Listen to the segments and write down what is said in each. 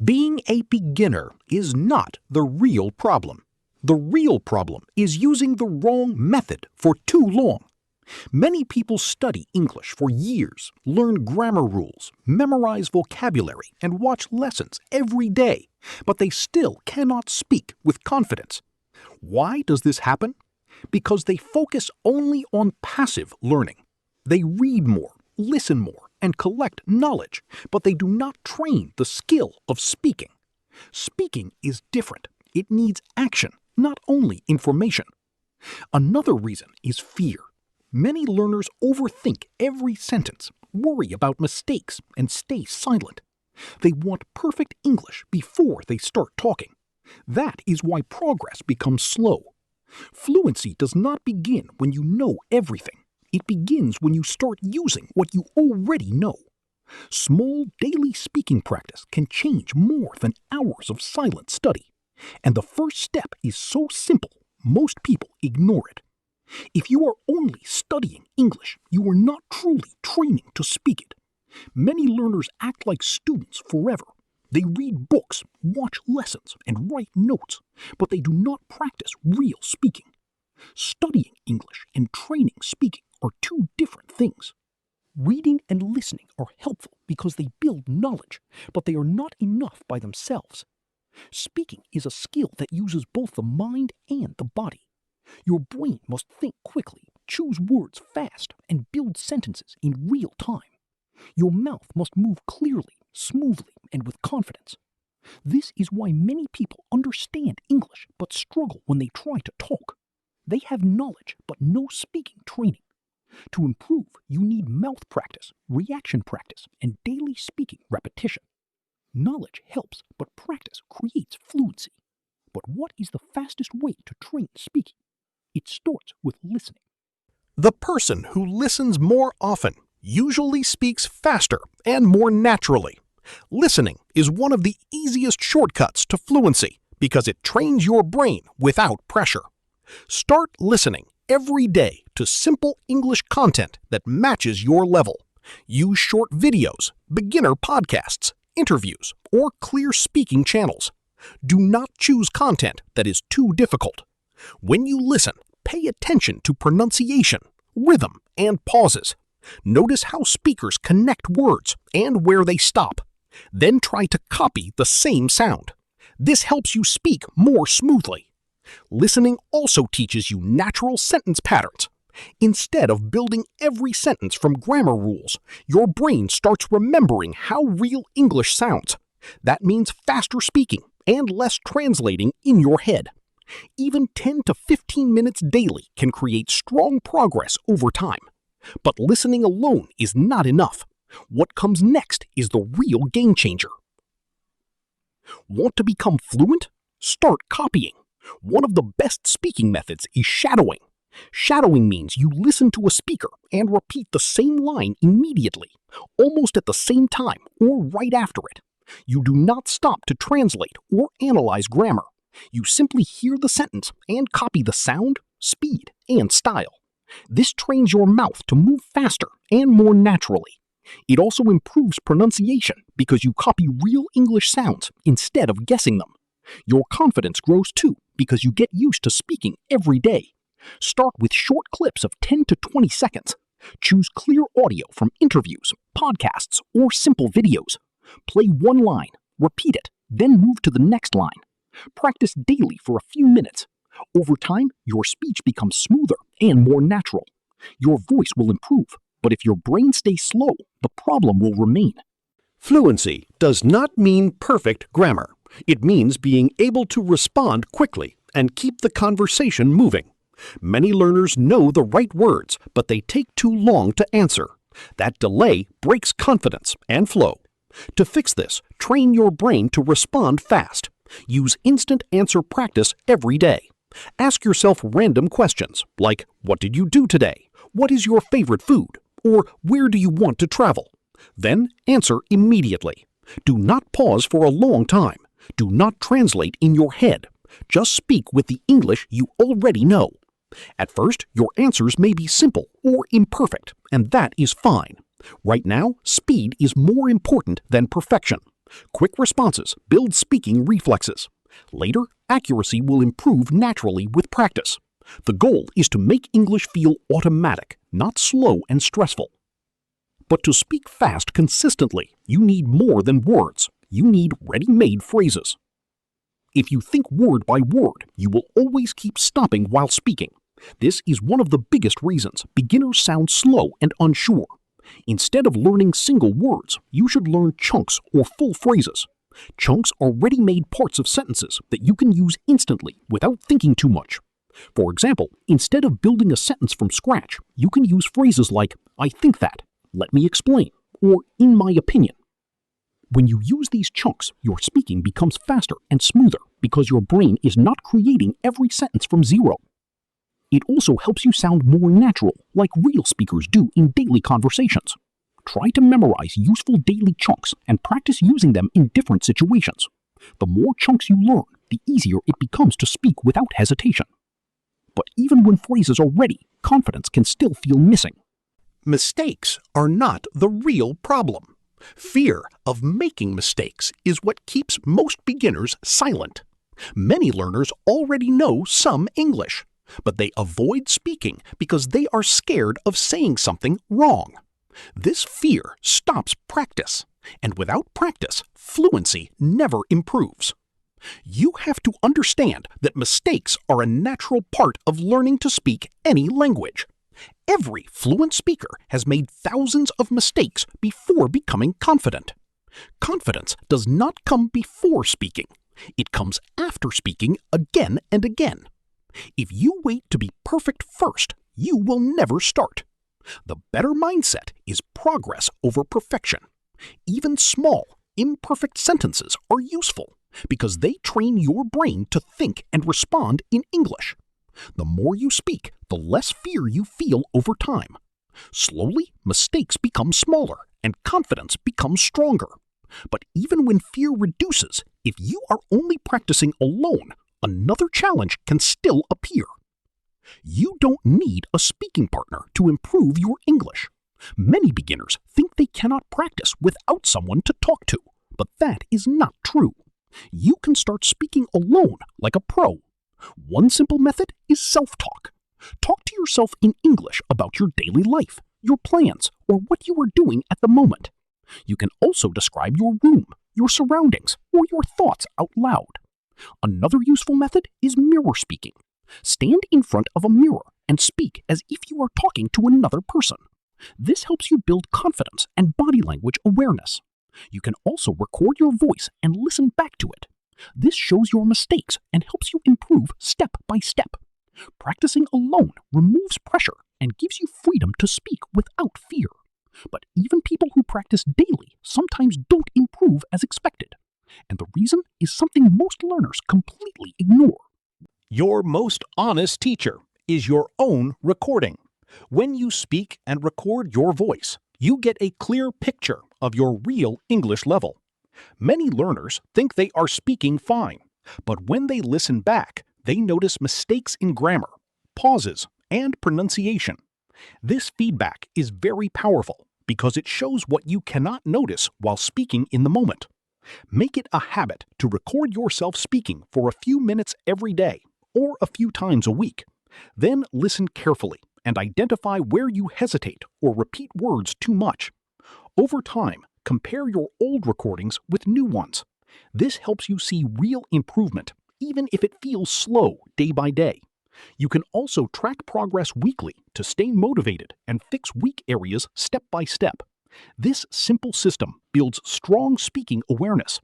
Being a beginner is not the real problem. The real problem is using the wrong method for too long. Many people study English for years, learn grammar rules, memorize vocabulary, and watch lessons every day, but they still cannot speak with confidence. Why does this happen? Because they focus only on passive learning. They read more, listen more, and collect knowledge, but they do not train the skill of speaking. Speaking is different. It needs action, not only information. Another reason is fear. Many learners overthink every sentence, worry about mistakes, and stay silent. They want perfect English before they start talking. That is why progress becomes slow. Fluency does not begin when you know everything. It begins when you start using what you already know. Small daily speaking practice can change more than hours of silent study. And the first step is so simple, most people ignore it. If you are only studying English, you are not truly training to speak it. Many learners act like students forever. They read books, watch lessons, and write notes, but they do not practice real speaking. Studying English and training speaking are two different things. Reading and listening are helpful because they build knowledge, but they are not enough by themselves. Speaking is a skill that uses both the mind and the body. Your brain must think quickly, choose words fast, and build sentences in real time. Your mouth must move clearly, smoothly, and with confidence. This is why many people understand English but struggle when they try to talk. They have knowledge but no speaking training. To improve, you need mouth practice, reaction practice, and daily speaking repetition. Knowledge helps, but practice creates fluency. But what is the fastest way to train speaking? It starts with listening. The person who listens more often usually speaks faster and more naturally. Listening is one of the easiest shortcuts to fluency because it trains your brain without pressure. Start listening every day to simple English content that matches your level. Use short videos, beginner podcasts, interviews, or clear speaking channels. Do not choose content that is too difficult. When you listen, pay attention to pronunciation, rhythm, and pauses. Notice how speakers connect words and where they stop. Then try to copy the same sound. This helps you speak more smoothly. Listening also teaches you natural sentence patterns. Instead of building every sentence from grammar rules, your brain starts remembering how real English sounds. That means faster speaking and less translating in your head. Even 10 to 15 minutes daily can create strong progress over time. But listening alone is not enough. What comes next is the real game changer. Want to become fluent? Start copying. One of the best speaking methods is shadowing. Shadowing means you listen to a speaker and repeat the same line immediately, almost at the same time or right after it. You do not stop to translate or analyze grammar. You simply hear the sentence and copy the sound, speed, and style. This trains your mouth to move faster and more naturally. It also improves pronunciation because you copy real English sounds instead of guessing them. Your confidence grows too because you get used to speaking every day. Start with short clips of 10 to 20 seconds. Choose clear audio from interviews, podcasts, or simple videos. Play one line, repeat it, then move to the next line. Practice daily for a few minutes. Over time, your speech becomes smoother and more natural. Your voice will improve, but if your brain stays slow, the problem will remain. Fluency does not mean perfect grammar. It means being able to respond quickly and keep the conversation moving. Many learners know the right words, but they take too long to answer. That delay breaks confidence and flow. To fix this, train your brain to respond fast. Use instant answer practice every day. Ask yourself random questions like, what did you do today? What is your favorite food? Or where do you want to travel? Then answer immediately. Do not pause for a long time. Do not translate in your head. Just speak with the English you already know. At first, your answers may be simple or imperfect, and that is fine. Right now, speed is more important than perfection. Quick responses build speaking reflexes. Later, accuracy will improve naturally with practice. The goal is to make English feel automatic, not slow and stressful. But to speak fast consistently, you need more than words. You need ready-made phrases. If you think word by word, you will always keep stopping while speaking. This is one of the biggest reasons beginners sound slow and unsure. Instead of learning single words, you should learn chunks or full phrases. Chunks are ready-made parts of sentences that you can use instantly without thinking too much. For example, instead of building a sentence from scratch, you can use phrases like, "I think that," "let me explain," or "in my opinion." When you use these chunks, your speaking becomes faster and smoother because your brain is not creating every sentence from zero. It also helps you sound more natural, like real speakers do in daily conversations. Try to memorize useful daily chunks and practice using them in different situations. The more chunks you learn, the easier it becomes to speak without hesitation. But even when phrases are ready, confidence can still feel missing. Mistakes are not the real problem. Fear of making mistakes is what keeps most beginners silent. Many learners already know some English, but they avoid speaking because they are scared of saying something wrong. This fear stops practice, and without practice, fluency never improves. You have to understand that mistakes are a natural part of learning to speak any language. Every fluent speaker has made thousands of mistakes before becoming confident. Confidence does not come before speaking. It comes after speaking again and again. If you wait to be perfect first, you will never start. The better mindset is progress over perfection. Even small, imperfect sentences are useful because they train your brain to think and respond in English. The more you speak, the less fear you feel over time. Slowly, mistakes become smaller and confidence becomes stronger. But even when fear reduces, if you are only practicing alone, another challenge can still appear. You don't need a speaking partner to improve your English. Many beginners think they cannot practice without someone to talk to, but that is not true. You can start speaking alone like a pro. One simple method is self-talk. Talk to yourself in English about your daily life, your plans, or what you are doing at the moment. You can also describe your room, your surroundings, or your thoughts out loud. Another useful method is mirror speaking. Stand in front of a mirror and speak as if you are talking to another person. This helps you build confidence and body language awareness. You can also record your voice and listen back to it. This shows your mistakes and helps you improve step by step. Practicing alone removes pressure and gives you freedom to speak without fear. But even people who practice daily sometimes don't improve as expected. And the reason is something most learners completely ignore. Your most honest teacher is your own recording. When you speak and record your voice, you get a clear picture of your real English level. Many learners think they are speaking fine, but when they listen back, they notice mistakes in grammar, pauses, and pronunciation. This feedback is very powerful because it shows what you cannot notice while speaking in the moment. Make it a habit to record yourself speaking for a few minutes every day or a few times a week. Then listen carefully and identify where you hesitate or repeat words too much. Over time, compare your old recordings with new ones. This helps you see real improvement, even if it feels slow day by day. You can also track progress weekly to stay motivated and fix weak areas step by step. This simple system builds strong speaking awareness.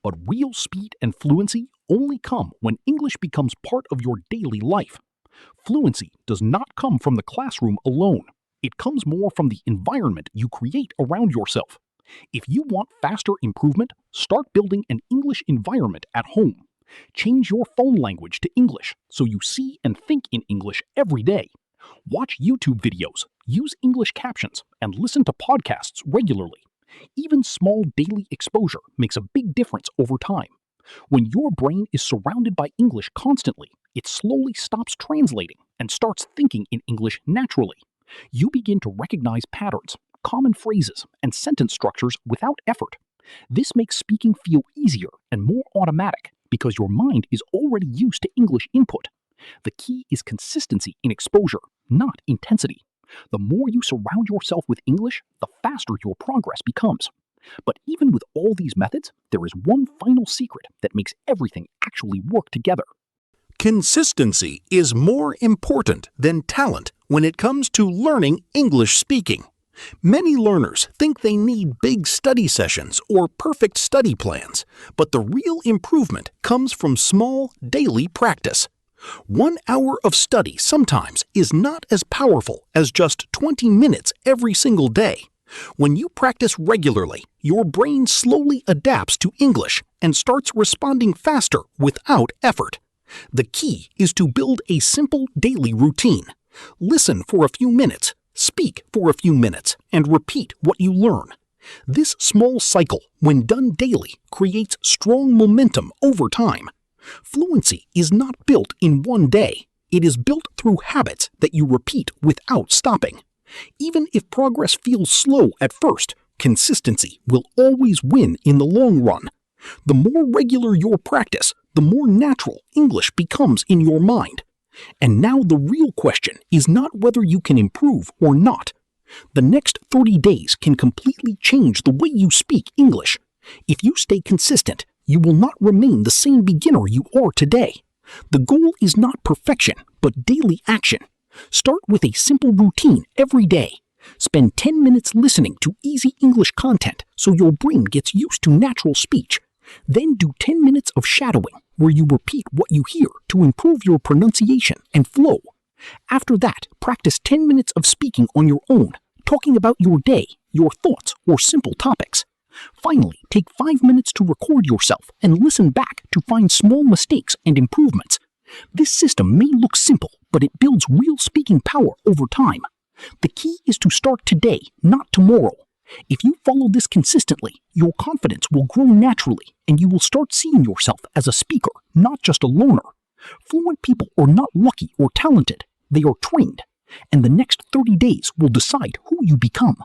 But real speed and fluency only come when English becomes part of your daily life. Fluency does not come from the classroom alone. It comes more from the environment you create around yourself. If you want faster improvement, start building an English environment at home. Change your phone language to English so you see and think in English every day. Watch YouTube videos, use English captions, and listen to podcasts regularly. Even small daily exposure makes a big difference over time. When your brain is surrounded by English constantly, it slowly stops translating and starts thinking in English naturally. You begin to recognize patterns, common phrases, and sentence structures without effort. This makes speaking feel easier and more automatic because your mind is already used to English input. The key is consistency in exposure, not intensity. The more you surround yourself with English, the faster your progress becomes. But even with all these methods, there is one final secret that makes everything actually work together. Consistency is more important than talent when it comes to learning English speaking. Many learners think they need big study sessions or perfect study plans, but the real improvement comes from small, daily practice. 1 hour of study sometimes is not as powerful as just 20 minutes every single day. When you practice regularly, your brain slowly adapts to English and starts responding faster without effort. The key is to build a simple daily routine. Listen for a few minutes, speak for a few minutes, and repeat what you learn. This small cycle, when done daily, creates strong momentum over time. Fluency is not built in one day. It is built through habits that you repeat without stopping. Even if progress feels slow at first, consistency will always win in the long run. The more regular your practice, the more natural English becomes in your mind. And now the real question is not whether you can improve or not. The next 30 days can completely change the way you speak English. If you stay consistent, you will not remain the same beginner you are today. The goal is not perfection, but daily action. Start with a simple routine every day. Spend 10 minutes listening to easy English content so your brain gets used to natural speech. Then do 10 minutes of shadowing, where you repeat what you hear to improve your pronunciation and flow. After that, practice 10 minutes of speaking on your own, talking about your day, your thoughts, or simple topics. Finally, take 5 minutes to record yourself and listen back to find small mistakes and improvements. This system may look simple, but it builds real speaking power over time. The key is to start today, not tomorrow. If you follow this consistently, your confidence will grow naturally, and you will start seeing yourself as a speaker, not just a learner. Fluent people are not lucky or talented. They are trained, and the next 30 days will decide who you become.